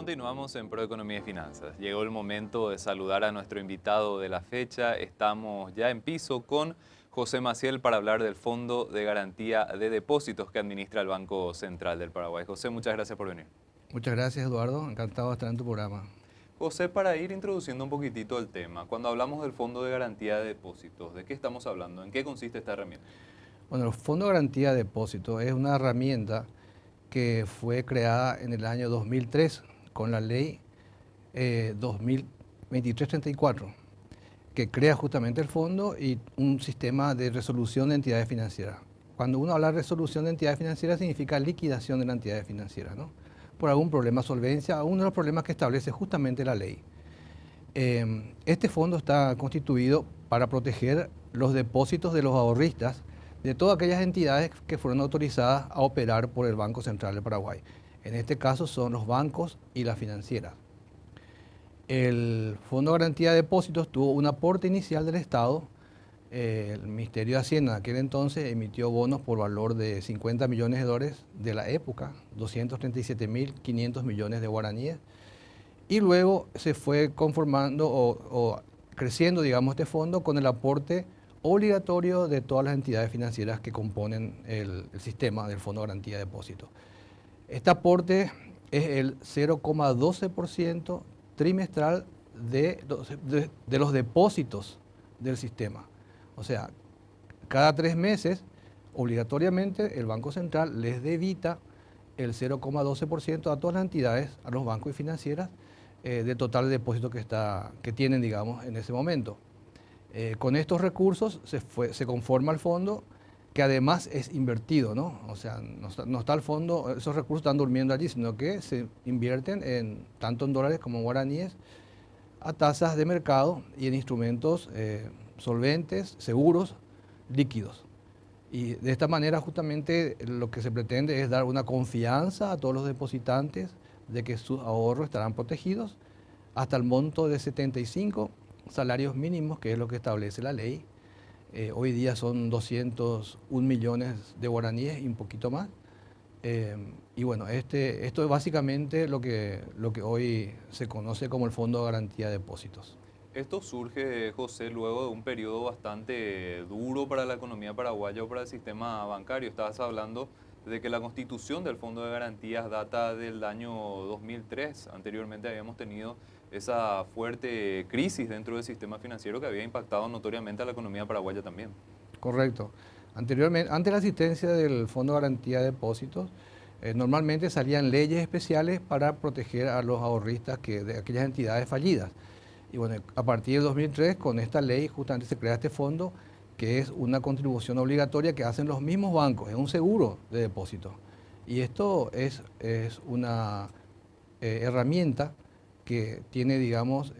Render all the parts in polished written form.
Continuamos en Proeconomía y Finanzas. Llegó el momento de saludar a nuestro invitado de la fecha. Estamos ya en piso con José Maciel para hablar del Fondo de Garantía de Depósitos que administra el Banco Central del Paraguay. José, muchas gracias por venir. Muchas gracias, Eduardo. Encantado de estar en tu programa. José, para ir introduciendo un poquitito el tema, cuando hablamos del Fondo de Garantía de Depósitos, ¿de qué estamos hablando? ¿En qué consiste esta herramienta? Bueno, el Fondo de Garantía de Depósito es una herramienta que fue creada en el año 2003 con la ley 2023-34, que crea justamente el fondo y un sistema de resolución de entidades financieras. Cuando uno habla de resolución de entidades financieras significa liquidación de las entidades financieras, ¿no? Por algún problema de solvencia, uno de los problemas que establece justamente la ley. Este fondo está constituido para proteger los depósitos de los ahorristas de todas aquellas entidades que fueron autorizadas a operar por el Banco Central del Paraguay. En este caso son los bancos y las financieras. El Fondo de Garantía de Depósitos tuvo un aporte inicial del Estado. El Ministerio de Hacienda en aquel entonces emitió bonos por valor de 50 millones de dólares de la época, 237.500 millones de guaraníes. Y luego se fue conformando o creciendo, digamos, este fondo con el aporte obligatorio de todas las entidades financieras que componen el sistema del Fondo de Garantía de Depósitos. Este aporte es el 0,12% trimestral de los depósitos del sistema. O sea, cada 3 meses, obligatoriamente, el Banco Central les debita el 0,12% a todas las entidades, a los bancos y financieras, del total de depósitos que tienen, digamos, en ese momento. Con estos recursos se conforma el fondo, que además es invertido, ¿no? O sea, no está el fondo, esos recursos están durmiendo allí, sino que se invierten tanto en dólares como en guaraníes a tasas de mercado y en instrumentos solventes, seguros, líquidos. Y de esta manera justamente lo que se pretende es dar una confianza a todos los depositantes de que sus ahorros estarán protegidos hasta el monto de 75 salarios mínimos, que es lo que establece la ley. Hoy día son 201 millones de guaraníes y un poquito más. Y bueno, esto es básicamente lo que hoy se conoce como el Fondo de Garantía de Depósitos. Esto surge, José, luego de un periodo bastante duro para la economía paraguaya o para el sistema bancario. Estabas hablando de que la constitución del Fondo de Garantías data del año 2003. Anteriormente habíamos tenido esa fuerte crisis dentro del sistema financiero que había impactado notoriamente a la economía paraguaya también. Correcto. Anteriormente, antes de la existencia del Fondo de Garantía de Depósitos, normalmente salían leyes especiales para proteger a los ahorristas de aquellas entidades fallidas. Y bueno, a partir del 2003, con esta ley, justamente se crea este fondo, que es una contribución obligatoria que hacen los mismos bancos, es un seguro de depósito. Y esto es una herramienta que tiene, digamos,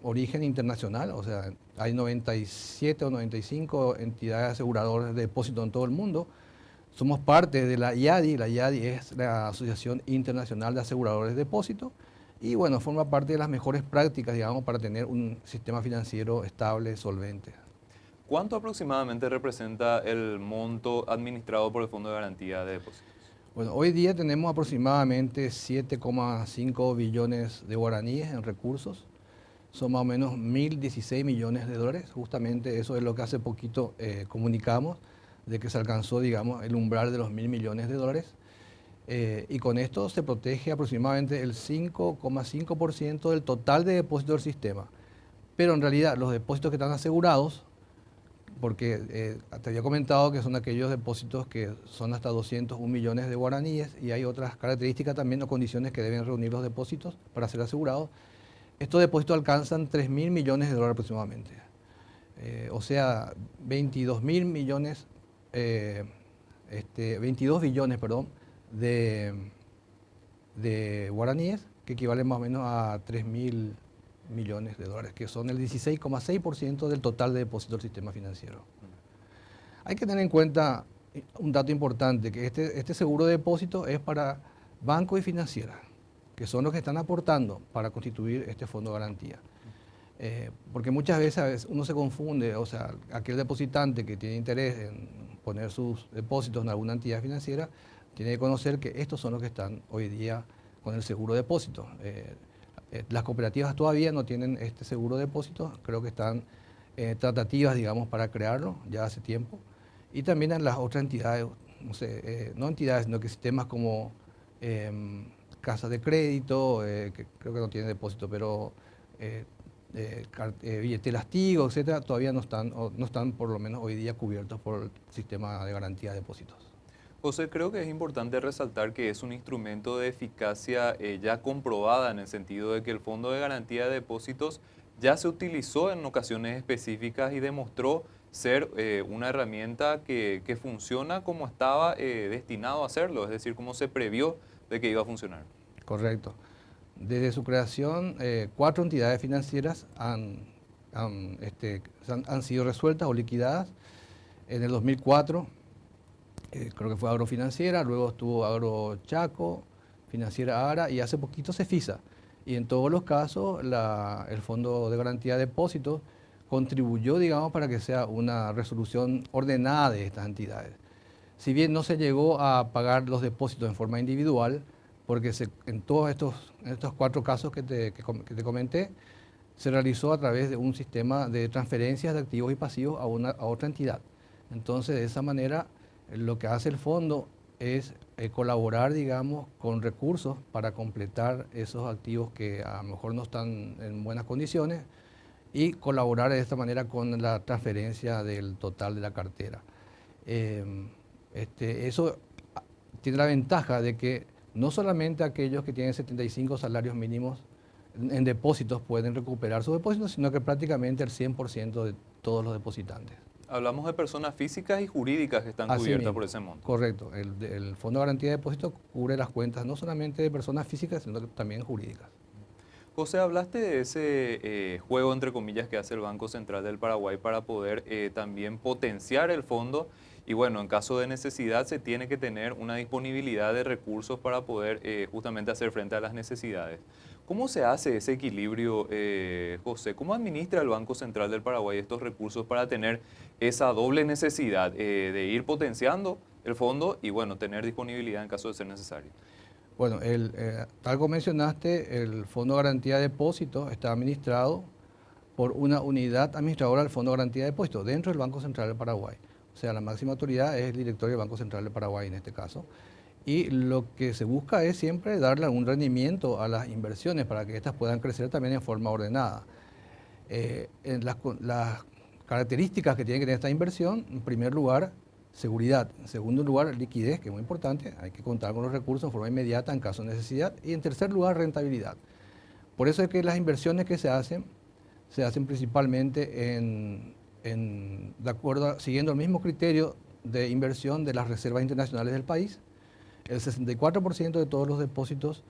origen internacional, o sea, hay 97 o 95 entidades aseguradoras de depósito en todo el mundo. Somos parte de la IADI es la Asociación Internacional de Aseguradores de Depósito, y bueno, forma parte de las mejores prácticas, digamos, para tener un sistema financiero estable, solvente. ¿Cuánto aproximadamente representa el monto administrado por el Fondo de Garantía de Depósitos? Bueno, hoy día tenemos aproximadamente 7,5 billones de guaraníes en recursos. Son más o menos 1.016 millones de dólares. Justamente eso es lo que hace poquito comunicamos, de que se alcanzó, digamos, el umbral de los 1.000 millones de dólares. Y con esto se protege aproximadamente el 5,5% del total de depósitos del sistema. Pero en realidad los depósitos que están asegurados, porque te había comentado que son aquellos depósitos que son hasta 201 millones de guaraníes, y hay otras características también o condiciones que deben reunir los depósitos para ser asegurados. Estos depósitos alcanzan 3.000 millones de dólares aproximadamente. O sea, 22.000 millones, 22 billones, perdón, de guaraníes, que equivalen más o menos a 3.000 millones de dólares, que son el 16,6% del total de depósitos del sistema financiero. Hay que tener en cuenta un dato importante, que este seguro de depósito es para bancos y financieras, que son los que están aportando para constituir este fondo de garantía. Porque muchas veces uno se confunde, o sea, aquel depositante que tiene interés en poner sus depósitos en alguna entidad financiera, tiene que conocer que estos son los que están hoy día con el seguro de depósito. Las cooperativas todavía no tienen este seguro de depósito, creo que están tratativas, digamos, para crearlo ya hace tiempo. Y también en las otras entidades, no sé, no entidades, sino que sistemas como casas de crédito, que creo que no tienen depósito, pero billeteras Tigo, etcétera, todavía no están por lo menos hoy día cubiertos por el sistema de garantía de depósitos. José, creo que es importante resaltar que es un instrumento de eficacia ya comprobada en el sentido de que el Fondo de Garantía de Depósitos ya se utilizó en ocasiones específicas y demostró ser una herramienta que funciona como estaba destinado a hacerlo, es decir, como se previó de que iba a funcionar. Correcto. Desde su creación, 4 entidades financieras han sido resueltas o liquidadas. En el 2004, creo que fue Agrofinanciera, luego estuvo Agro Chaco, Financiera Ara y hace poquito Cefisa. Y en todos los casos, el Fondo de Garantía de Depósitos contribuyó, digamos, para que sea una resolución ordenada de estas entidades. Si bien no se llegó a pagar los depósitos en forma individual, porque en todos estos 4 casos que te comenté, se realizó a través de un sistema de transferencias de activos y pasivos a otra entidad. Entonces, de esa manera, lo que hace el fondo es colaborar, digamos, con recursos para completar esos activos que a lo mejor no están en buenas condiciones y colaborar de esta manera con la transferencia del total de la cartera. Eso tiene la ventaja de que no solamente aquellos que tienen 75 salarios mínimos en depósitos pueden recuperar sus depósitos, sino que prácticamente el 100% de todos los depositantes. Hablamos de personas físicas y jurídicas que están Así cubiertas por mismo, ese monto. correcto. El Fondo de Garantía de Depósitos cubre las cuentas no solamente de personas físicas, sino que también jurídicas. José, hablaste de ese juego, entre comillas, que hace el Banco Central del Paraguay para poder también potenciar el fondo y bueno, en caso de necesidad se tiene que tener una disponibilidad de recursos para poder justamente hacer frente a las necesidades. ¿Cómo se hace ese equilibrio, José? ¿Cómo administra el Banco Central del Paraguay estos recursos para tener esa doble necesidad de ir potenciando el fondo y bueno, tener disponibilidad en caso de ser necesario? Bueno, tal como mencionaste, el Fondo de Garantía de Depósitos está administrado por una unidad administradora del Fondo de Garantía de Depósitos dentro del Banco Central del Paraguay. O sea, la máxima autoridad es el directorio del Banco Central del Paraguay en este caso. Y lo que se busca es siempre darle algún rendimiento a las inversiones para que éstas puedan crecer también en forma ordenada. Las características que tiene que tener esta inversión, en primer lugar, seguridad. En segundo lugar, liquidez, que es muy importante. Hay que contar con los recursos en forma inmediata en caso de necesidad. Y en tercer lugar, rentabilidad. Por eso es que las inversiones que se hacen principalmente de acuerdo, siguiendo el mismo criterio de inversión de las reservas internacionales del país. El 64% de todos los depósitos,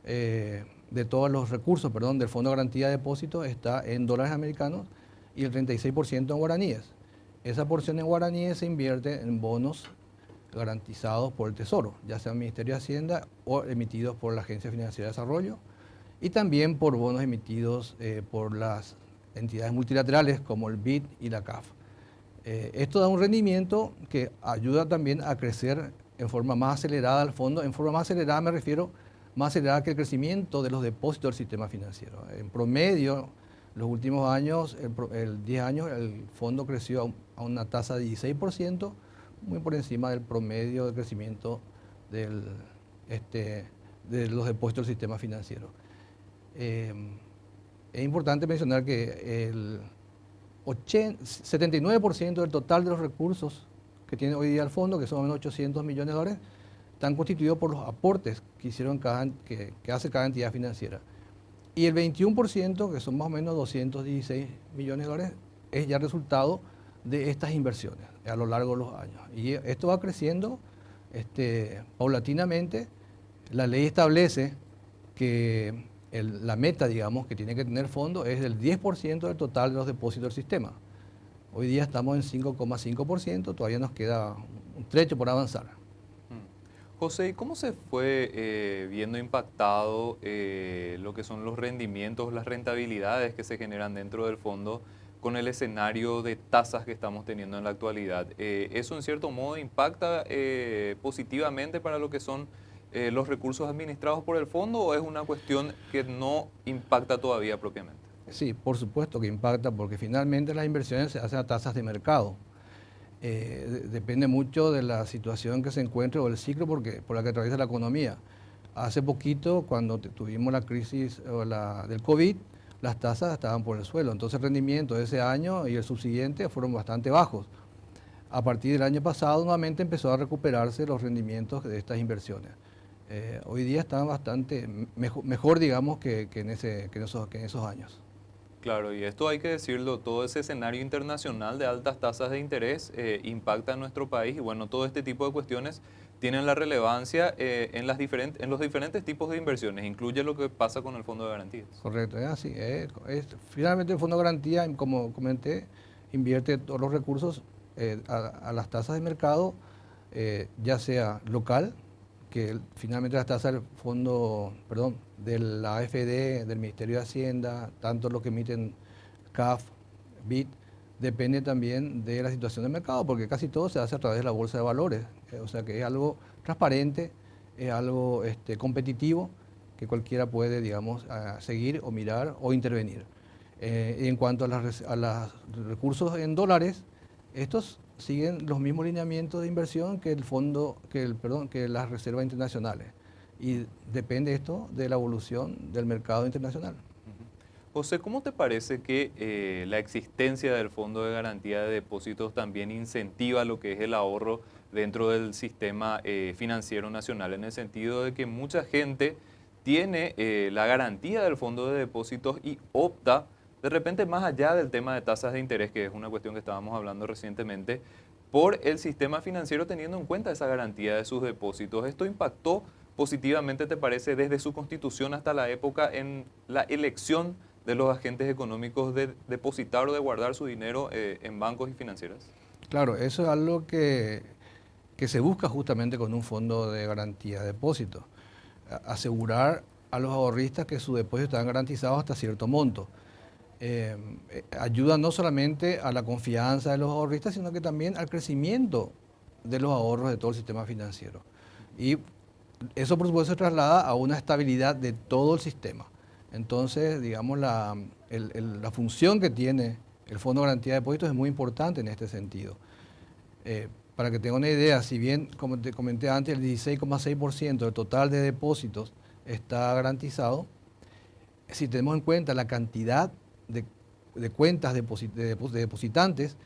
de todos los recursos, perdón, del Fondo de Garantía de Depósitos está en dólares americanos y el 36% en guaraníes. Esa porción en guaraníes se invierte en bonos garantizados por el Tesoro, ya sea el Ministerio de Hacienda o emitidos por la Agencia Financiera de Desarrollo, y también por bonos emitidos por las entidades multilaterales como el BID y la CAF. Esto da un rendimiento que ayuda también a crecer en forma más acelerada al fondo. En forma más acelerada me refiero más acelerada que el crecimiento de los depósitos del sistema financiero. En promedio, los últimos años, el 10 años, el fondo creció a una tasa de 16%, muy por encima del promedio de crecimiento de los depósitos del sistema financiero. Es importante mencionar que el 79% del total de los recursos que tiene hoy día el fondo, que son unos 800 millones de dólares, están constituidos por los aportes que hace cada entidad financiera. Y el 21%, que son más o menos 216 millones de dólares, es ya resultado de estas inversiones a lo largo de los años. Y esto va creciendo paulatinamente. La ley establece que la meta, digamos, que tiene que tener fondo es del 10% del total de los depósitos del sistema. Hoy día estamos en 5,5%, todavía nos queda un trecho por avanzar. José, ¿y cómo se fue viendo impactado lo que son los rendimientos, las rentabilidades que se generan dentro del fondo con el escenario de tasas que estamos teniendo en la actualidad? ¿Eso en cierto modo impacta positivamente para lo que son los recursos administrados por el fondo o es una cuestión que no impacta todavía propiamente? Sí, por supuesto que impacta porque finalmente las inversiones se hacen a tasas de mercado. Depende mucho de la situación que se encuentre o el ciclo por la que atraviesa la economía. Hace poquito, cuando tuvimos la crisis del COVID, las tasas estaban por el suelo, entonces el rendimiento de ese año y el subsiguiente fueron bastante bajos. A partir del año pasado nuevamente empezó a recuperarse los rendimientos de estas inversiones. Hoy día están bastante mejor digamos, que en esos años. Claro, y esto hay que decirlo, todo ese escenario internacional de altas tasas de interés impacta a nuestro país y bueno, todo este tipo de cuestiones tienen la relevancia en en los diferentes tipos de inversiones, incluye lo que pasa con el fondo de garantías. Correcto, es así. Finalmente el Fondo de Garantía, como comenté, invierte todos los recursos a las tasas de mercado, ya sea local, que finalmente las tasas del fondo, perdón, de la AFD, del Ministerio de Hacienda, tanto lo que emiten CAF, BID, depende también de la situación del mercado, porque casi todo se hace a través de la bolsa de valores. O sea que es algo transparente, es algo competitivo, que cualquiera puede, digamos, seguir o mirar o intervenir. En cuanto a los recursos en dólares, estos siguen los mismos lineamientos de inversión que que las reservas internacionales. Y depende esto de la evolución del mercado internacional. José, ¿cómo te parece que la existencia del Fondo de Garantía de Depósitos también incentiva lo que es el ahorro dentro del sistema financiero nacional? En el sentido de que mucha gente tiene la garantía del Fondo de Depósitos y opta, de repente más allá del tema de tasas de interés, que es una cuestión que estábamos hablando recientemente, por el sistema financiero teniendo en cuenta esa garantía de sus depósitos. ¿Esto impactó positivamente, te parece, desde su constitución hasta la época en la elección de los agentes económicos de depositar o de guardar su dinero en bancos y financieras? Claro, eso es algo que se busca justamente con un fondo de garantía de depósito. Asegurar a los ahorristas que sus depósitos están garantizados hasta cierto monto. Ayuda no solamente a la confianza de los ahorristas, sino que también al crecimiento de los ahorros de todo el sistema financiero. Y eso, por supuesto, se traslada a una estabilidad de todo el sistema. Entonces, digamos, la función que tiene el Fondo de Garantía de Depósitos es muy importante en este sentido. Para que tenga una idea, si bien, como te comenté antes, el 16,6% del total de depósitos está garantizado, si tenemos en cuenta la cantidad de cuentas de depositantes,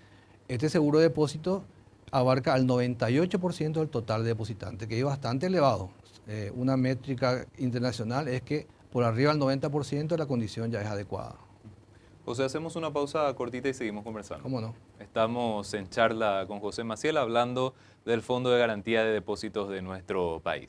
este seguro de depósito abarca al 98% del total de depositantes, que es bastante elevado. Una métrica internacional es que por arriba del 90% la condición ya es adecuada. José, hacemos una pausa cortita y seguimos conversando. ¿Cómo no? Estamos en charla con José Maciel hablando del Fondo de Garantía de Depósitos de nuestro país.